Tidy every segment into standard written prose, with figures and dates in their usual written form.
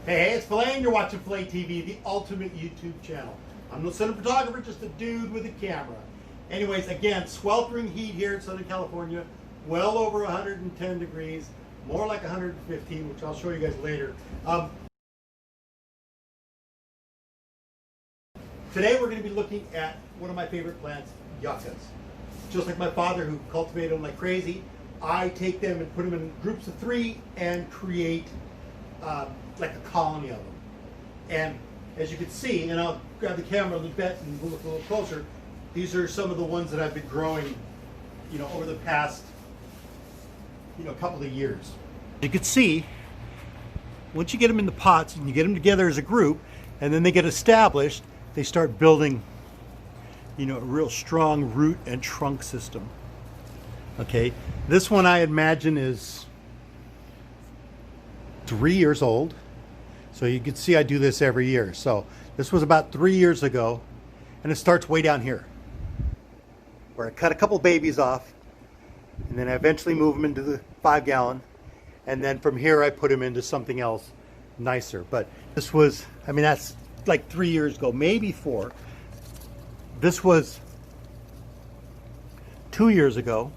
Hey, it's Filet, and you're watching Filet TV, the ultimate YouTube channel. I'm no cinematographer, just a dude with a camera. Anyways, again, sweltering heat here in Southern California, well over 110 degrees, more like 115, which I'll show you guys later. Today we're going to be looking at one of my favorite plants, yuccas. Just like my father, who cultivated them like crazy, I take them and put them in groups of 3 and create like a colony of them. And as you can see, and I'll grab the camera a little bit and look a little closer, these are some of the ones that I've been growing, over the past, couple of years. You can see, once you get them in the pots and you get them together as a group, and then they get established, they start building, a real strong root and trunk system. Okay, this one I imagine is 3 years old. So you can see I do this every year. So this was about 3 years ago, and it starts way down here, where I cut a couple babies off, and then I eventually move them into the 5-gallon, and then from here I put them into something else nicer. But this was, that's like 3 years ago, maybe 4. This was 2 years ago,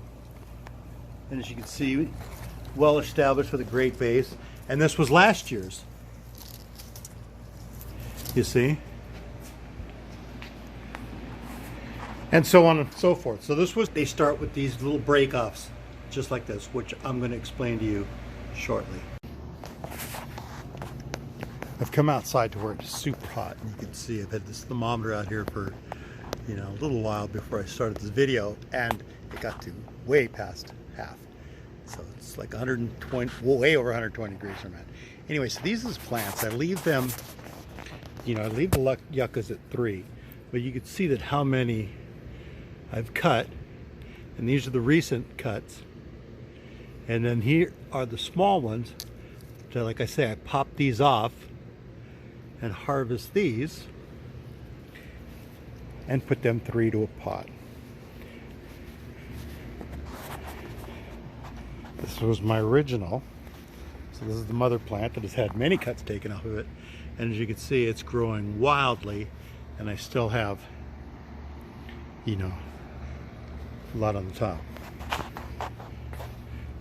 and as you can see, well established with a great base. And this was last year's. You see? And so on and so forth. So they start with these little break-offs, just like this, which I'm going to explain to you shortly. I've come outside to where it's super hot, and you can see I've had this thermometer out here for, a little while before I started this video, and it got to way past half. So it's like 120, way over 120 degrees from that. Anyway, so these are plants. I leave them, I leave the yuccas at 3, but you can see that how many I've cut, and these are the recent cuts. And then here are the small ones. So like I say, I pop these off and harvest these and put them 3 to a pot. This was my original. So this is the mother plant that has had many cuts taken off of it. And as you can see, it's growing wildly, and I still have, a lot on the top.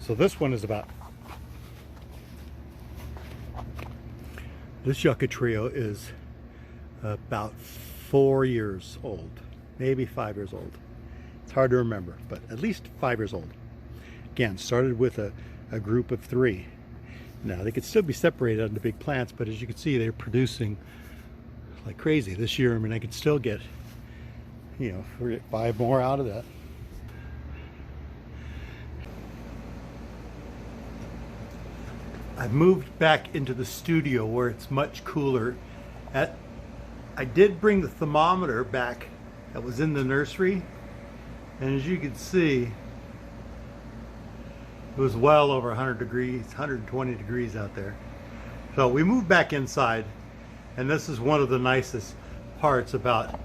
So this one is this yucca trio is about 4 years old, maybe 5 years old. It's hard to remember, but at least 5 years old. Again, started with a group of 3. Now, they could still be separated into big plants, but as you can see, they're producing like crazy. This year, I could still get, 5 more out of that. I've moved back into the studio where it's much cooler. I did bring the thermometer back that was in the nursery, and as you can see, it was well over 100 degrees, 120 degrees out there. So we moved back inside, and this is one of the nicest parts about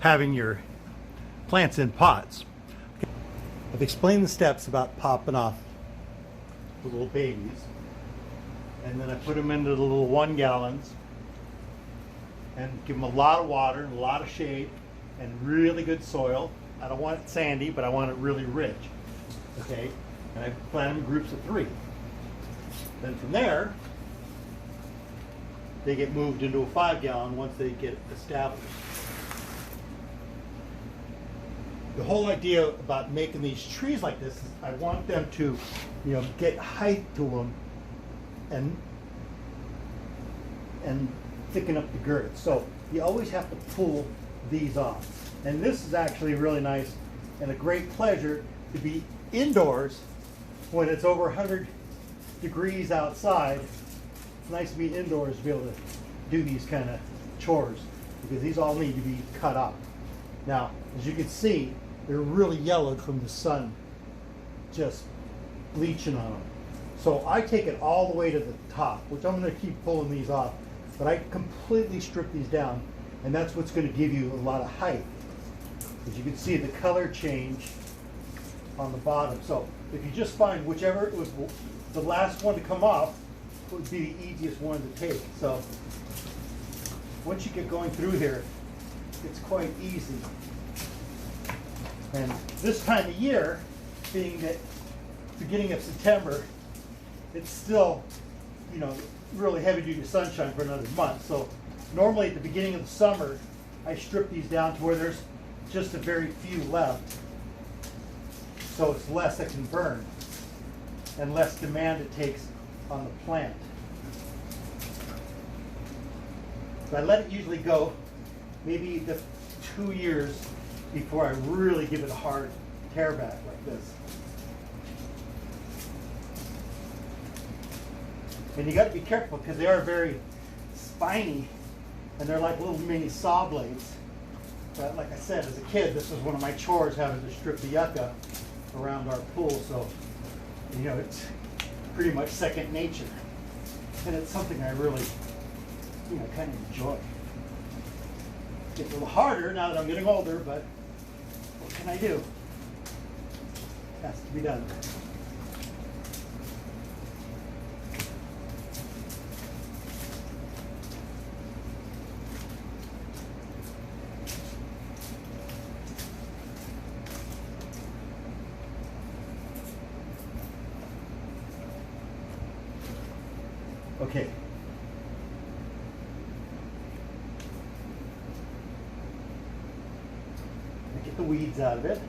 having your plants in pots. I've explained the steps about popping off the little babies, and then I put them into the little 1-gallons and give them a lot of water and a lot of shade and really good soil. I don't want it sandy, but I want it really rich. Okay, and I plant them in groups of 3. Then from there, they get moved into a 5-gallon once they get established. The whole idea about making these trees like this is I want them to, get height to them and thicken up the girth. So you always have to pull these off. And this is actually really nice and a great pleasure to be indoors when it's over 100 degrees outside. It's nice to be indoors to be able to do these kind of chores, because these all need to be cut up. Now, as you can see, they're really yellowed from the sun just bleaching on them. So I take it all the way to the top, which I'm going to keep pulling these off, but I completely strip these down, and that's what's going to give you a lot of height. As you can see, the color change on the bottom. So if you just find whichever was the last one to come off, would be the easiest one to take. So once you get going through here, it's quite easy. And this time of year, being that beginning of September, it's still, you know, really heavy duty sunshine for another month. So normally at the beginning of the summer, I strip these down to where there's just a very few left. So it's less that can burn and less demand it takes on the plant. So I let it usually go maybe the 2 years before I really give it a hard tear back like this. And you got to be careful because they are very spiny and they're like little mini saw blades. But like I said, as a kid, this was one of my chores, having to strip the yucca around our pool. So, you know, it's pretty much second nature. And it's something I really, you know, kind of enjoy. It's a little harder now that I'm getting older, but what can I do? It has to be done. Okay. Get the weeds out of it.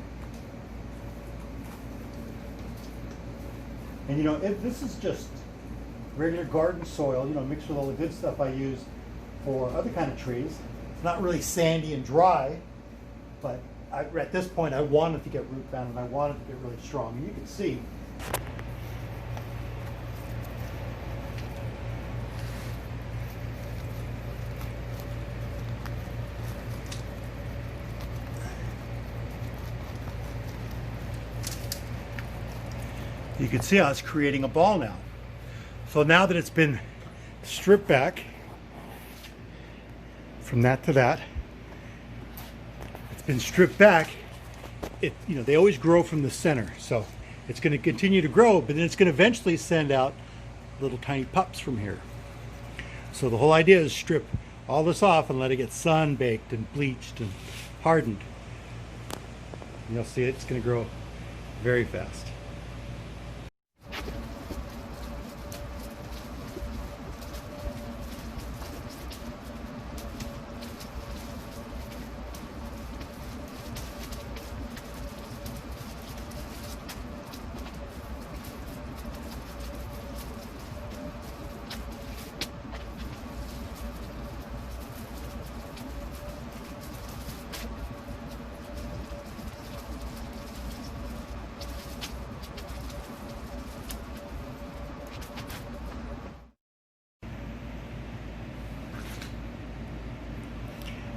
And you know, if this is just regular garden soil, you know, mixed with all the good stuff I use for other kind of trees. It's not really sandy and dry, but at this point I wanted to get root bound and I wanted to get really strong. And you can see how it's creating a ball now. So now that it's been stripped back from that to that, it's been stripped back. You know, they always grow from the center, so it's going to continue to grow, but then it's going to eventually send out little tiny pups from here. So the whole idea is strip all this off and let it get sun baked and bleached and hardened. And you'll see it's going to grow very fast.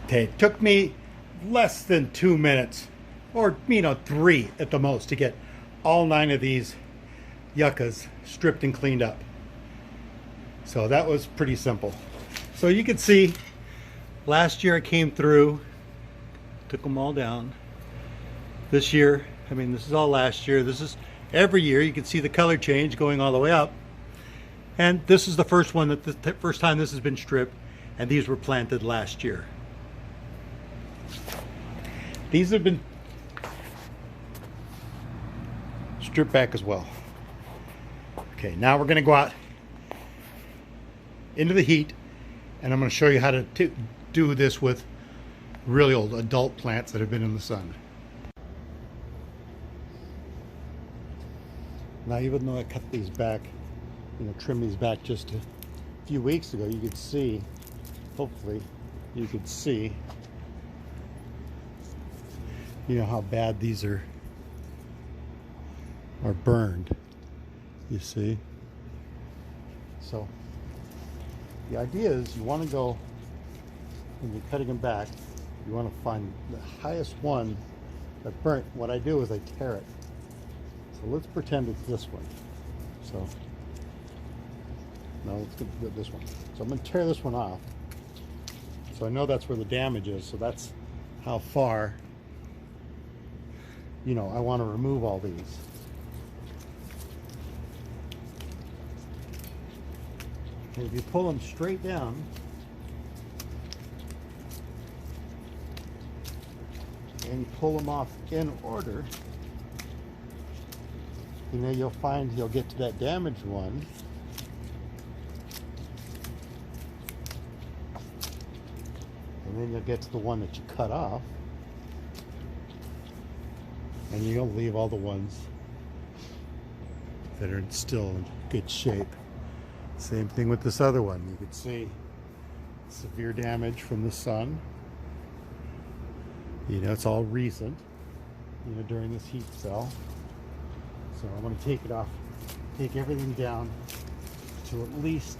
Okay, it took me less than 2 minutes, or 3 at the most, to get all 9 of these yuccas stripped and cleaned up. So that was pretty simple. So you can see last year I came through, took them all down. This year, I mean, this is all last year. This is every year. You can see the color change going all the way up. And this is the first one, that the first time this has been stripped, and these were planted last year. These have been stripped back as well. Okay, now we're going to go out into the heat, and I'm going to show you how to do this with really old adult plants that have been in the sun. Now, even though I cut these back, trim these back just a few weeks ago, you could see, hopefully you could see, how bad these are burned, you see. So the idea is you want to go, when you're cutting them back, you want to find the highest one that burnt. What I do is I tear it. So let's pretend it's this one. So now let's get this one. So I'm going to tear this one off. So I know that's where the damage is. So that's how far, I want to remove all these. And if you pull them straight down, and you pull them off in order, and then you'll find you'll get to that damaged one. And then you'll get to the one that you cut off. And you'll leave all the ones that are still in good shape. Same thing with this other one. You can see severe damage from the sun. You know, it's all recent, you know, during this heat cell. So I'm going to take it off, take everything down to at least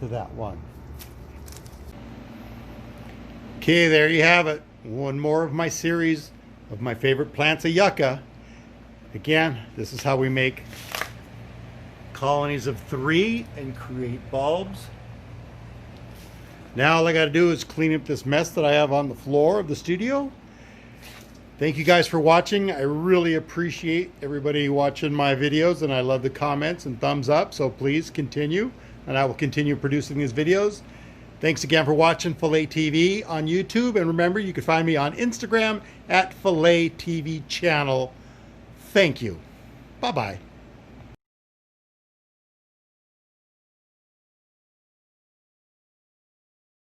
to that one. Okay, there you have it. One more of my series of my favorite plants of yucca. Again, this is how we make colonies of 3 and create bulbs. Now all I got to do is clean up this mess that I have on the floor of the studio. Thank you guys for watching. I really appreciate everybody watching my videos, and I love the comments and thumbs up, so please continue, and I will continue producing these videos. Thanks again for watching Filet TV on YouTube, and remember, you can find me on Instagram at Filet TV Channel. Thank you. Bye-bye.